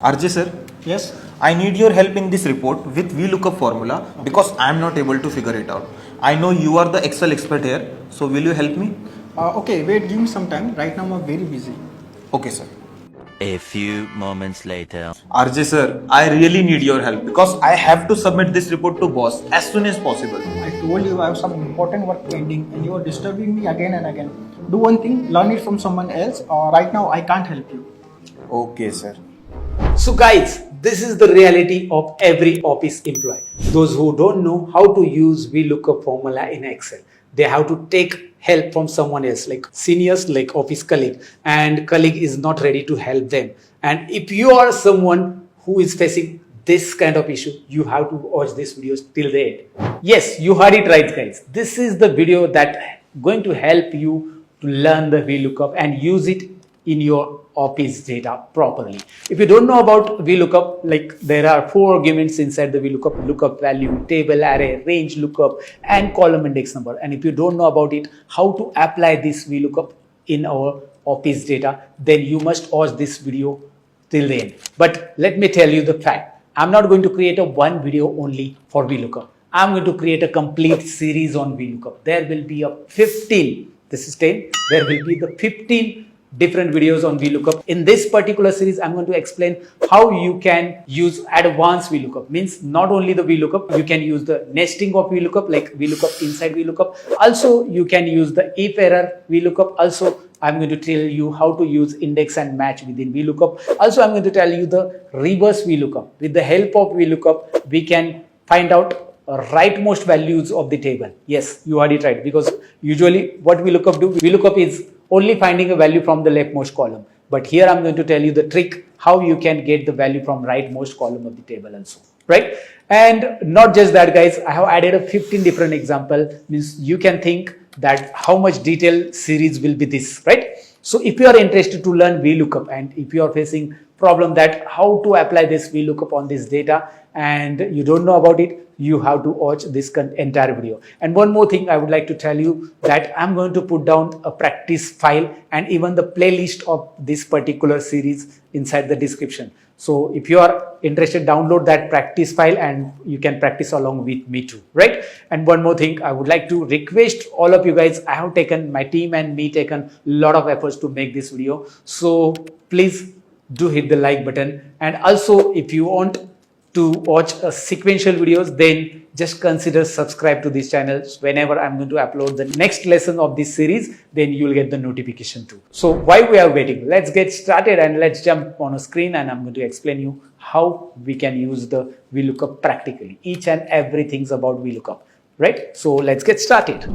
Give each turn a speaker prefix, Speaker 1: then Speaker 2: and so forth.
Speaker 1: RJ sir,
Speaker 2: Yes.
Speaker 1: I need your help in this report with vlookup formula because I am not able to figure it out. I know you are the Excel expert here, so will you help me?
Speaker 2: Okay, wait, give me some time. Right now I'm very busy.
Speaker 1: Okay sir.
Speaker 3: A few moments later.
Speaker 1: RJ sir, I really need your help because I have to submit this report to boss as soon as possible.
Speaker 2: I told you I have some important work pending and you are disturbing me again and again. Do one thing, learn it from someone else. Right now I can't help you.
Speaker 1: Okay sir.
Speaker 4: So guys, this is the reality of every office employee. Those who don't know how to use VLOOKUP formula in Excel, they have to take help from someone else, like seniors, like office colleague, and colleague is not ready to help them. And if you are someone who is facing this kind of issue, you have to watch this video till the end. Yes, you heard it right guys. This is the video that going to help you to learn the VLOOKUP and use it in your office data properly. If you don't know about VLOOKUP, like there are 4 arguments inside the VLOOKUP: lookup value, table array, range lookup, and column index number. And if you don't know about it, how to apply this VLOOKUP in our office data, then you must watch this video till the end. But let me tell you the fact. I'm not going to create a one video only for VLOOKUP. I'm going to create a complete series on VLOOKUP. There will be a 15, this is 10, there will be the 15 different videos on VLOOKUP. In this particular series, I'm going to explain how you can use advanced VLOOKUP. Means not only the VLOOKUP, you can use the nesting of VLOOKUP, like VLOOKUP inside VLOOKUP. Also, you can use the if error VLOOKUP. Also, I'm going to tell you how to use index and match within VLOOKUP. Also, I'm going to tell you the reverse VLOOKUP. With the help of VLOOKUP, we can find out rightmost values of the table. Yes, you heard it right, because usually what VLOOKUP do, VLOOKUP is only finding a value from the leftmost column. But here I'm going to tell you the trick how you can get the value from rightmost column of the table also, right? And not just that guys, I have added a 15 different example. Means you can think that how much detailed series will be this, right? So if you are interested to learn VLOOKUP and if you are facing problem that how to apply this VLOOKUP on this data and you don't know about it, you have to watch this entire video. And one more thing I would like to tell you that I'm going to put down a practice file and even the playlist of this particular series inside the description. So if you are interested, download that practice file and you can practice along with me too, right? And one more thing, I would like to request all of you guys, I have taken, my team and me taken a lot of efforts to make this video. So please do hit the like button. And also if you want to watch sequential videos, then just consider subscribe to this channel. Whenever I'm going to upload the next lesson of this series, then you'll get the notification too. So why we are waiting, let's get started and let's jump on a screen and I'm going to explain you how we can use the VLOOKUP practically. Each and everything's about VLOOKUP, right? So let's get started.